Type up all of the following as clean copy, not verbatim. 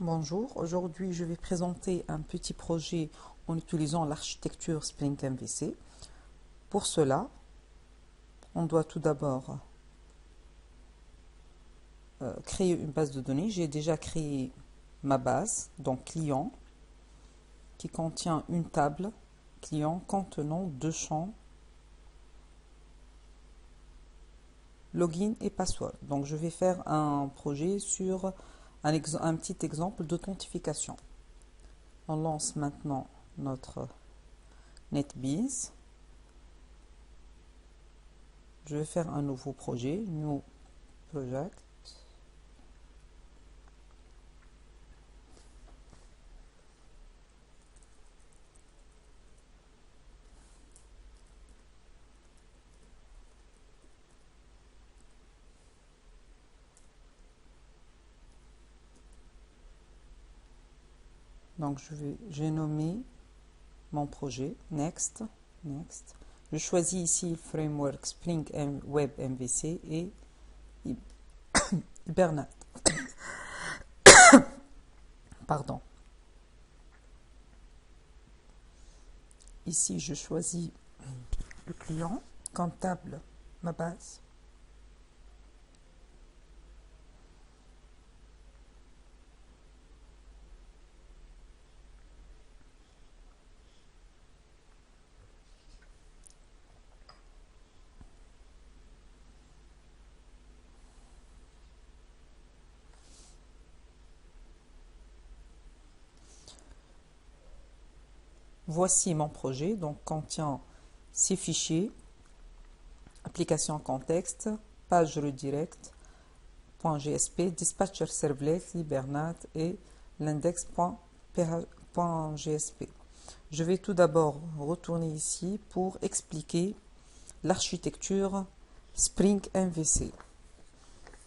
Bonjour, aujourd'hui je vais présenter un petit projet en utilisant l'architecture Spring MVC. Pour cela, on doit tout d'abord créer une base de données. J'ai déjà créé ma base, donc client, qui contient une table client contenant deux champs, login et password. Donc je vais faire un projet sur un petit exemple d'authentification. On lance maintenant notre NetBeans. Je vais faire un nouveau projet, New Project. Donc j'ai nommé mon projet Next. Je choisis ici le framework Spring Web MVC et Hibernate. Pardon. Ici, je choisis le client comme table, ma base. Voici mon projet, donc contient ces fichiers, application contexte, page redirect, .gsp, dispatcher servlet, Hibernate et l'index.gsp. Je vais tout d'abord retourner ici pour expliquer l'architecture Spring MVC.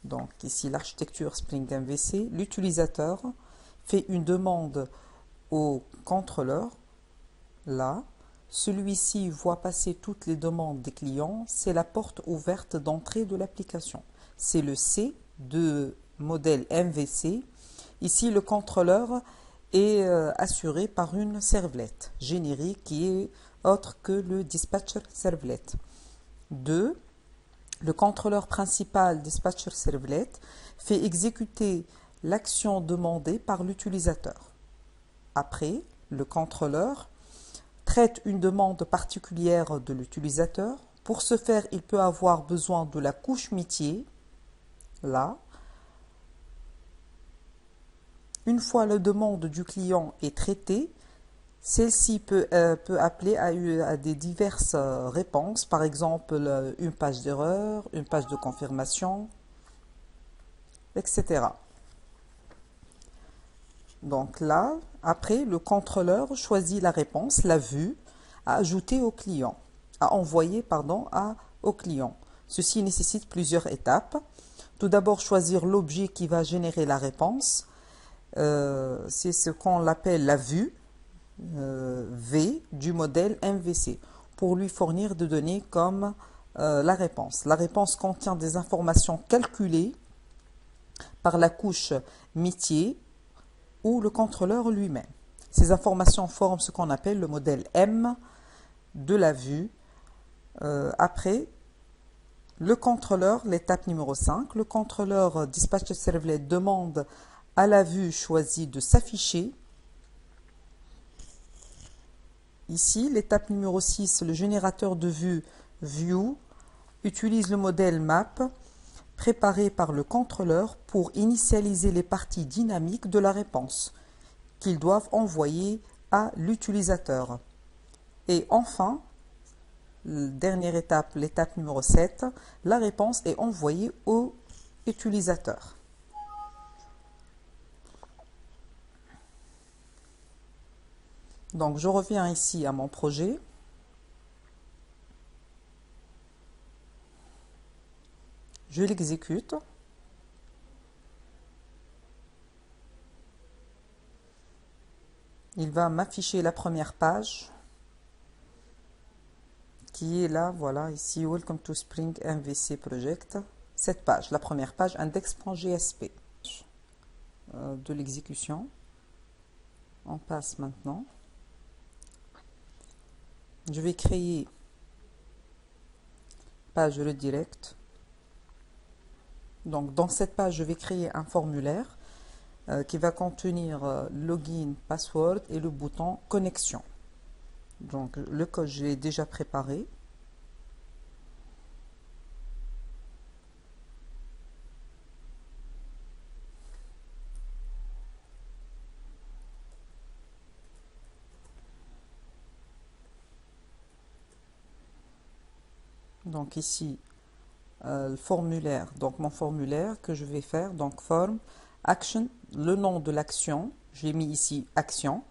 Donc ici l'architecture Spring MVC, l'utilisateur fait une demande au contrôleur. Là, celui-ci voit passer toutes les demandes des clients. C'est la porte ouverte d'entrée de l'application. C'est le C de modèle MVC. Ici, le contrôleur est assuré par une servlette générique qui est autre que le dispatcher servlet. 2. Le contrôleur principal dispatcher servlet fait exécuter l'action demandée par l'utilisateur. Après, le contrôleur traite une demande particulière de l'utilisateur. Pour ce faire, il peut avoir besoin de la couche métier. Là, une fois la demande du client est traitée, celle-ci peut appeler à des diverses réponses, par exemple une page d'erreur, une page de confirmation, etc. Donc là, après, le contrôleur choisit la réponse, la vue, à ajouter au client, à envoyer, au client. Ceci nécessite plusieurs étapes. Tout d'abord, choisir l'objet qui va générer la réponse. C'est ce qu'on appelle la vue V du modèle MVC pour lui fournir des données comme la réponse. La réponse contient des informations calculées par la couche métier ou le contrôleur lui-même. Ces informations forment ce qu'on appelle le modèle M de la vue. Après, le contrôleur, l'étape numéro 5, le contrôleur dispatcher servlet demande à la vue choisie de s'afficher. Ici, l'étape numéro 6, le générateur de vue View utilise le modèle Map préparé par le contrôleur pour initialiser les parties dynamiques de la réponse qu'ils doivent envoyer à l'utilisateur. Et enfin, dernière étape, l'étape numéro 7, la réponse est envoyée au utilisateur. Donc je reviens ici à mon projet. Je l'exécute. Il va m'afficher la première page qui est là, voilà, ici, Welcome to Spring MVC Project. Cette page, la première page, index.gsp. de l'exécution. On passe maintenant. Je vais créer page redirect. Donc dans cette page, je vais créer un formulaire qui va contenir login, password et le bouton connexion. Donc le code, je l'ai déjà préparé. Donc ici, le formulaire, donc mon formulaire que je vais faire, donc form, action, le nom de l'action, j'ai mis ici action,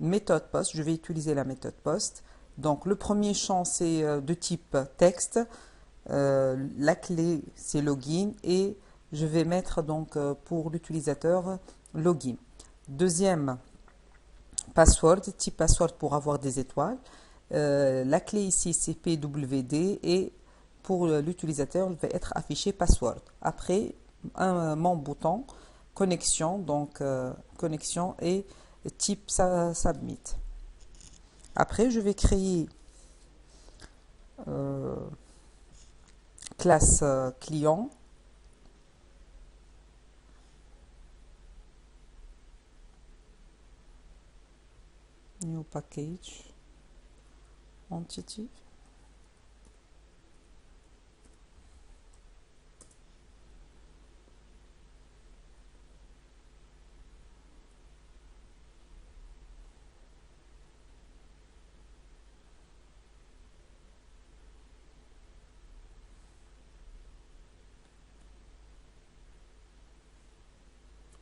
méthode post, je vais utiliser la méthode post. Donc le premier champ c'est de type texte, la clé c'est login et je vais mettre donc pour l'utilisateur login. Deuxième password, type password pour avoir des étoiles. La clé ici c'est PWD et pour l'utilisateur il va être affiché password. Après mon bouton connexion, donc connexion et type submit. Après je vais créer classe client. New package entity.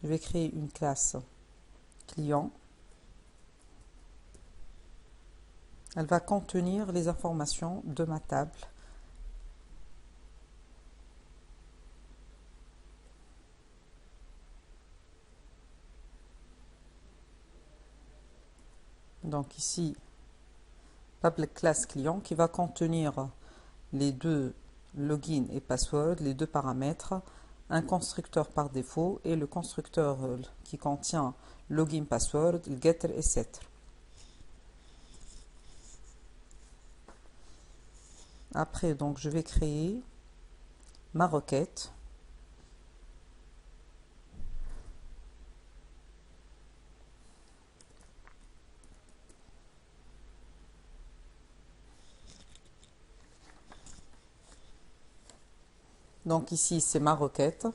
Je vais créer une classe client. Elle va contenir les informations de ma table. Donc ici, public class client qui va contenir les deux login et password, les deux paramètres, un constructeur par défaut et le constructeur qui contient login, password, le getter et setter. Après, donc, je vais créer ma requête. Donc ici, c'est ma requête.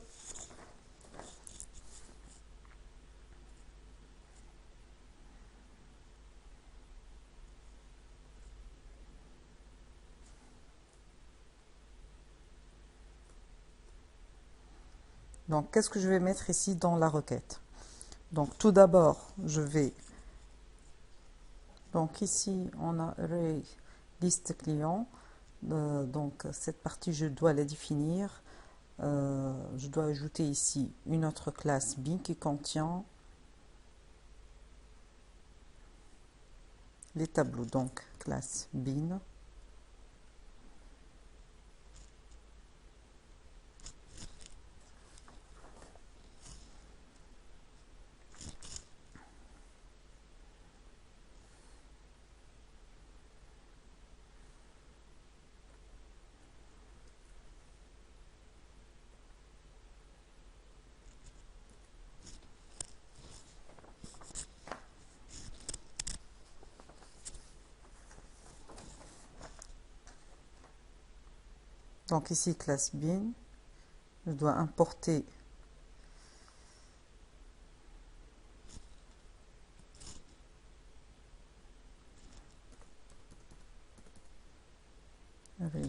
Donc, qu'est-ce que je vais mettre ici dans la requête? Donc, tout d'abord, je vais... Donc, ici, on a array liste client. Donc, cette partie, je dois la définir. Je dois ajouter ici une autre classe bin qui contient les tableaux. Donc, classe bin. Donc ici, classe bin, je dois importer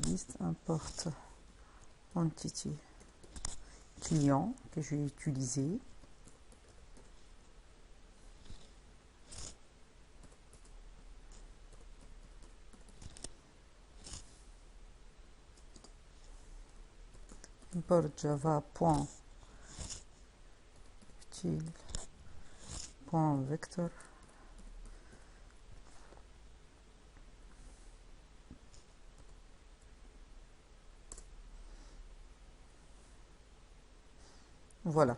list, importe entity client que je vais utiliser. Import java.util.vector. Voilà.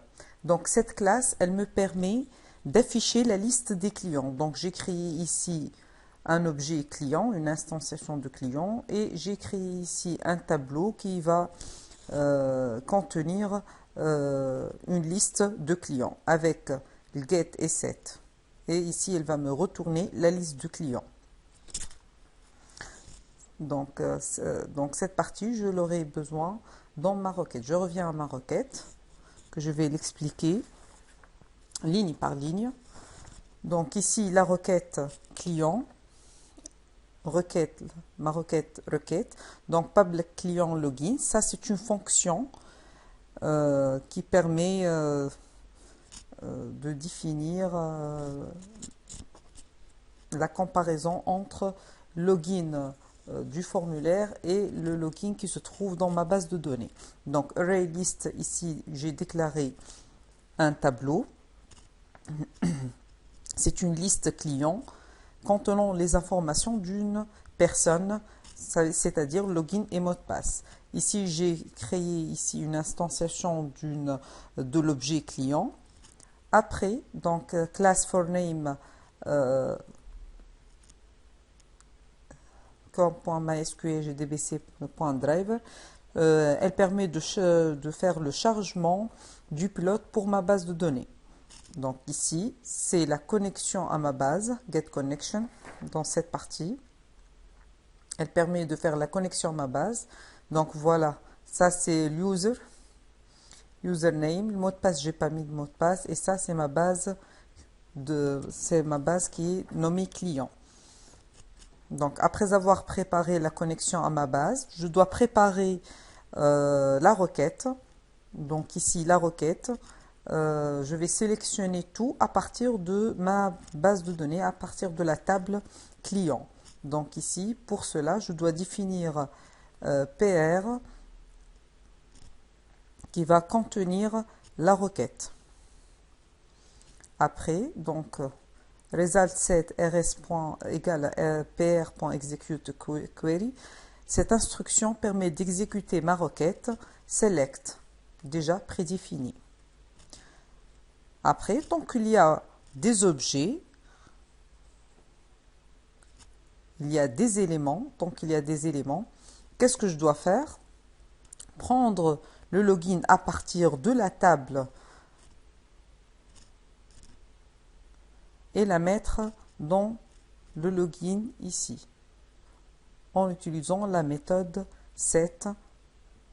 Donc cette classe, elle me permet d'afficher la liste des clients. Donc j'ai créé ici un objet client, une instantiation de client, et j'ai créé ici un tableau qui va contenir une liste de clients avec le get et set. Et ici, elle va me retourner la liste de clients. Donc cette partie, je l'aurai besoin dans ma requête. Je reviens à ma requête, que je vais l'expliquer ligne par ligne. Donc ici, la requête client, ma requête requête. Donc public client login, ça c'est une fonction qui permet de définir la comparaison entre login du formulaire et le login qui se trouve dans ma base de données. Donc array list, ici j'ai déclaré un tableau. C'est une liste client contenant les informations d'une personne, c'est-à-dire login et mot de passe. Ici, j'ai créé ici une instantiation de l'objet client. Après, donc class for name com.mysql.gdbc.driver, elle permet de faire le chargement du pilote pour ma base de données. Donc ici, c'est la connexion à ma base, get connection, dans cette partie. Elle permet de faire la connexion à ma base. Donc voilà, ça c'est l'user, username, le mot de passe, j'ai pas mis de mot de passe, et ça c'est ma base qui est nommée client. Donc après avoir préparé la connexion à ma base, je dois préparer la requête. Donc ici la requête, je vais sélectionner tout à partir de ma base de données, à partir de la table client. Donc ici, pour cela, je dois définir PR qui va contenir la requête. Après, donc result set rs égale pr.execute query. Cette instruction permet d'exécuter ma requête select, déjà prédéfinie. Après, donc il y a des objets, il y a des éléments, qu'est-ce que je dois faire? Prendre le login à partir de la table et la mettre dans le login ici, en utilisant la méthode set,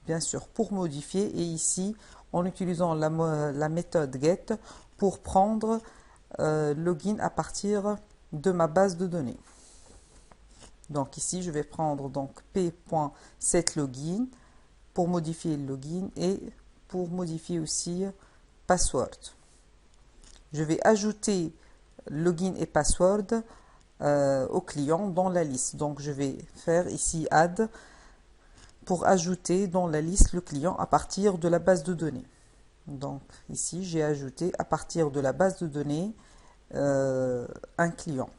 bien sûr, pour modifier, et ici, en utilisant la méthode get pour prendre login à partir de ma base de données. Donc ici, je vais prendre donc p.setLogin pour modifier le login et pour modifier aussi password. Je vais ajouter login et password au client dans la liste. Donc je vais faire ici add pour ajouter dans la liste le client à partir de la base de données. Donc ici, j'ai ajouté à partir de la base de données un client.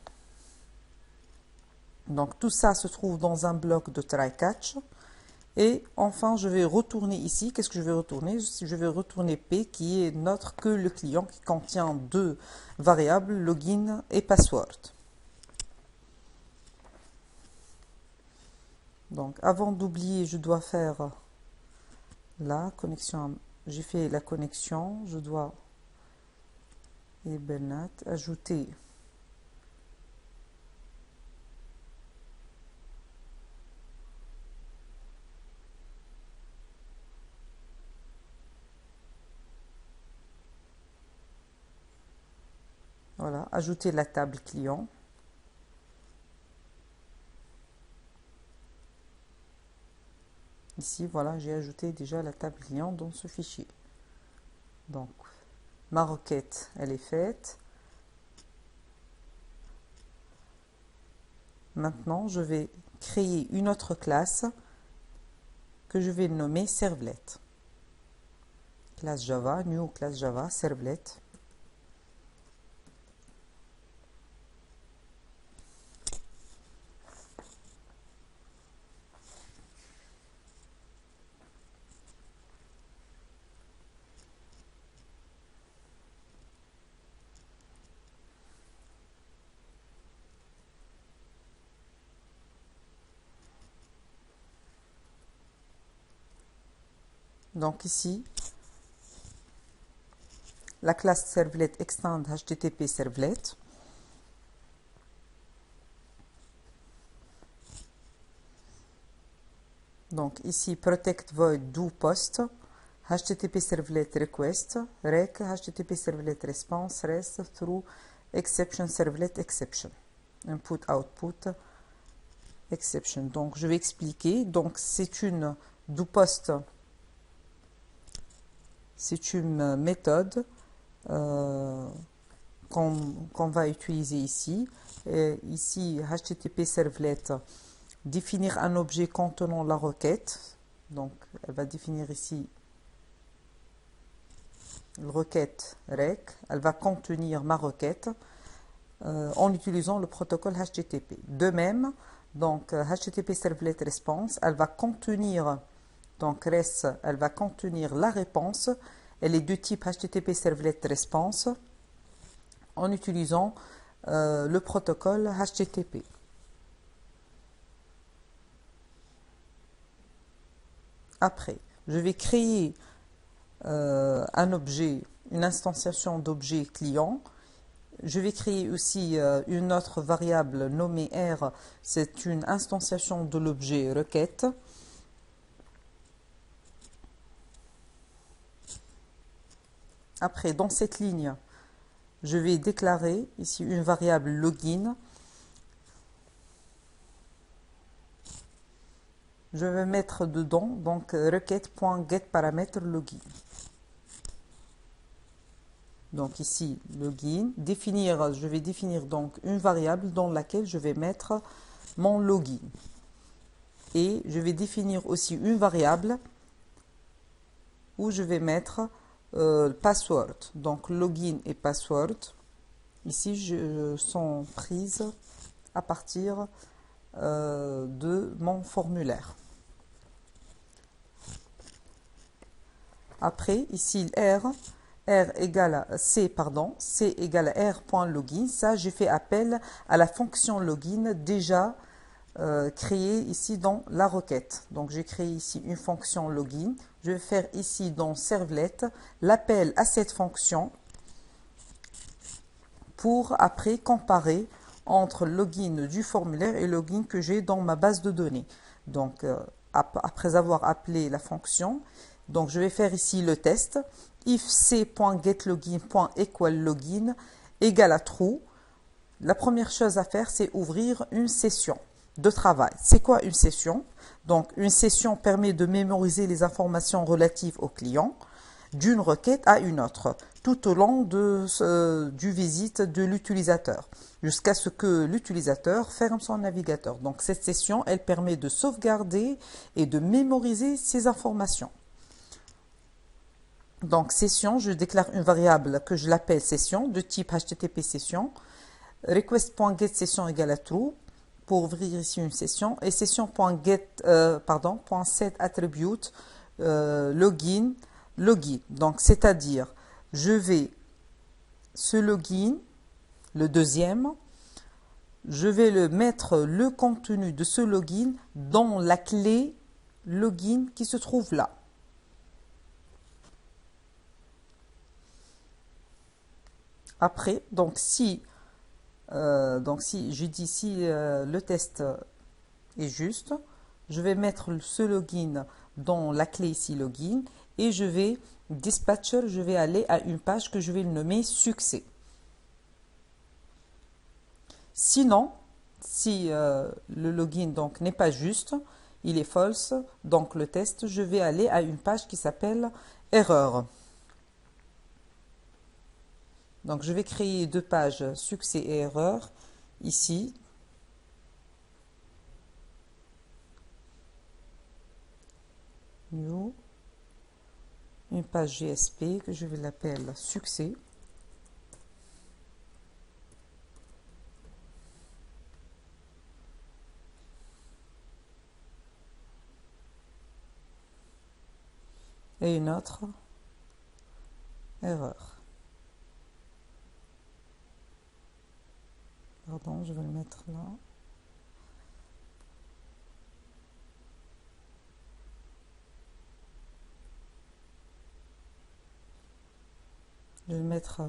Donc tout ça se trouve dans un bloc de try-catch. Et enfin, je vais retourner ici. Qu'est-ce que je vais retourner? Je vais retourner P qui est n'autre que le client qui contient deux variables, login et password. Donc avant d'oublier, je dois faire la connexion. J'ai fait la connexion. Je dois ajouter voilà, ajouter la table client. Ici, voilà, j'ai ajouté déjà la table client dans ce fichier. Donc, ma requête, elle est faite. Maintenant, je vais créer une autre classe que je vais nommer servlet. Classe Java, new classe Java, servlet. Donc ici, la classe servlet extend HTTP servlet. Donc ici, protect void do post, HTTP servlet request, rec, HTTP servlet response, rest through exception servlet exception. Input, output, exception. Donc je vais expliquer. Donc c'est une do post, c'est une méthode qu'on va utiliser ici. Et ici, HTTP servlet, définir un objet contenant la requête. Donc, elle va définir ici la requête rec. Elle va contenir ma requête en utilisant le protocole HTTP. De même, donc HTTP servlet response, elle va contenir, donc REST, elle va contenir la réponse. Elle est de type HTTP servlet response en utilisant le protocole HTTP. Après, je vais créer un objet, une instantiation d'objet client. Je vais créer aussi une autre variable nommée R. C'est une instantiation de l'objet requête. Après, dans cette ligne, je vais déclarer ici une variable login. Je vais mettre dedans donc requête.getParamètre login. Donc ici login, je vais définir donc une variable dans laquelle je vais mettre mon login. Et je vais définir aussi une variable où je vais mettre password. Donc login et password ici sont prises à partir de mon formulaire. Après, ici R égale à C égale à R.login. Ça, j'ai fait appel à la fonction login déjà créée ici dans la requête. Donc, j'ai créé ici une fonction login. Je vais faire ici dans servlet l'appel à cette fonction pour après comparer entre login du formulaire et login que j'ai dans ma base de données. Donc, après avoir appelé la fonction, donc je vais faire ici le test. If c.getLogin.equalLogin égale à true, la première chose à faire, c'est ouvrir une session de travail. C'est quoi une session? Donc, une session permet de mémoriser les informations relatives au client d'une requête à une autre, tout au long du visite de l'utilisateur, jusqu'à ce que l'utilisateur ferme son navigateur. Donc, cette session, elle permet de sauvegarder et de mémoriser ces informations. Donc, session, je déclare une variable que je l'appelle session de type HTTP session. Request.getSession égale à true pour ouvrir ici une session. Et session.setAttribute login. Donc, c'est-à-dire, je vais ce login, le deuxième, je vais mettre le contenu de ce login dans la clé login qui se trouve là. Après, donc si je dis si le test est juste, je vais mettre ce login dans la clé ici login et je vais dispatcher, je vais aller à une page que je vais nommer succès. Sinon, si le login donc n'est pas juste, il est false, donc le test, je vais aller à une page qui s'appelle erreur. Donc, je vais créer deux pages succès et erreur ici. New. Une page GSP que je vais l'appeler succès. Et une autre erreur. Pardon, je vais le mettre là. Je vais mettre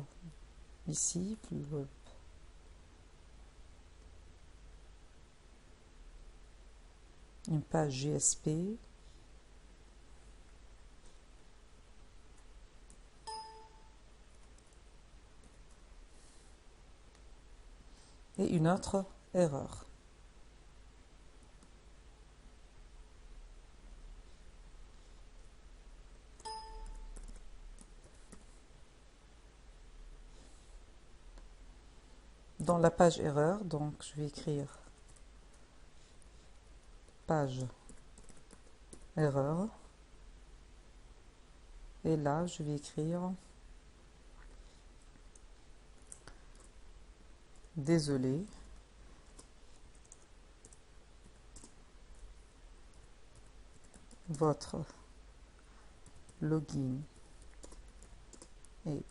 ici une page JSP. Et une autre erreur. Dans la page erreur, donc je vais écrire page erreur. Et là, je vais écrire désolé. Votre login et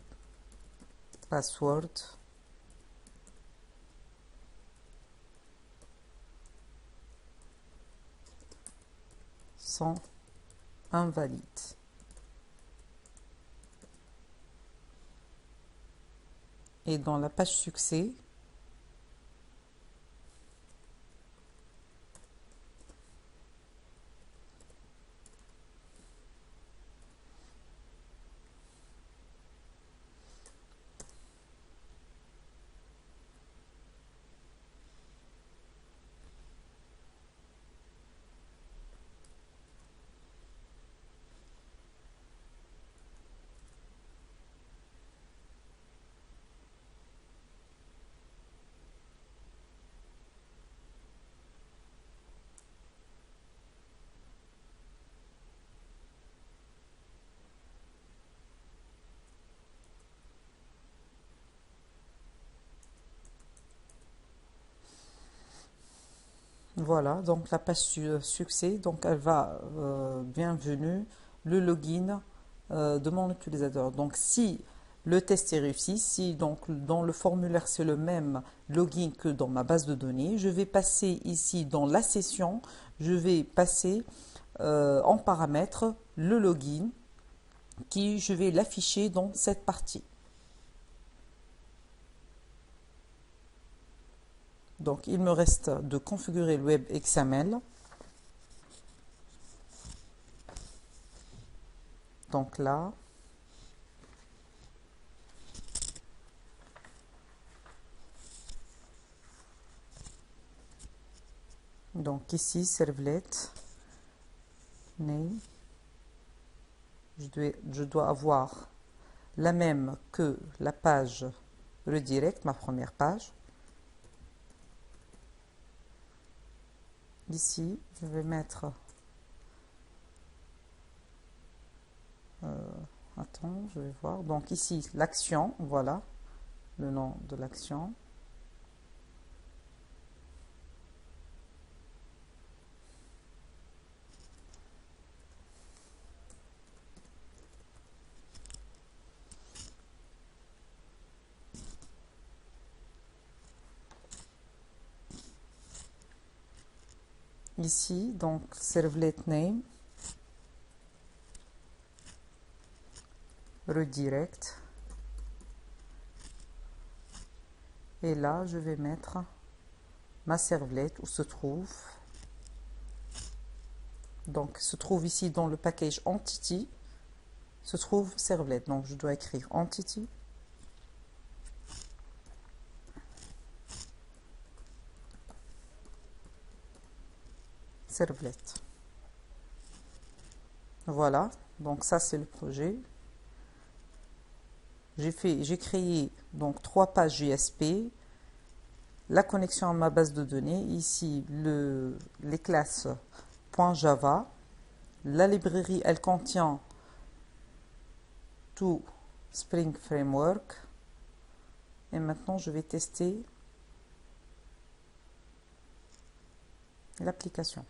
password sont invalides. Et dans la page succès, voilà, donc la page succès, donc elle va bienvenue, le login de mon utilisateur. Donc si le test est réussi, si donc dans le formulaire c'est le même login que dans ma base de données, je vais passer ici dans la session, je vais passer en paramètre le login qui je vais l'afficher dans cette partie. Donc, il me reste de configurer le web XML. Donc là, donc ici, servlet, name, je dois avoir la même que la page redirect, ma première page. Ici, je vais mettre attends, je vais voir. Donc ici, l'action, voilà le nom de l'action. Ici, donc servlet name, redirect. Et là, je vais mettre ma servlette où se trouve. Donc, se trouve ici dans le package entity, se trouve servlet. Donc, je dois écrire entity. Servlet. Voilà. Donc, ça, c'est le projet. J'ai créé donc 3 pages JSP, la connexion à ma base de données, ici les classes .java, la librairie elle contient tout Spring Framework et maintenant je vais tester l'application.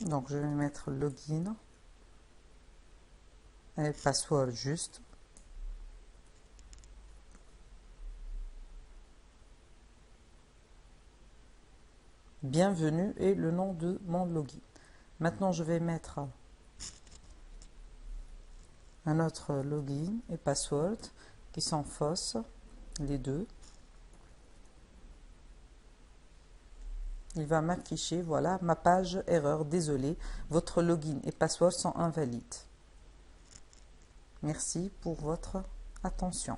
Donc je vais mettre login et password juste. Bienvenue et le nom de mon login. Maintenant je vais mettre un autre login et password qui sont fausses, les deux. Il va m'afficher, voilà, ma page erreur, désolé, votre login et password sont invalides. Merci pour votre attention.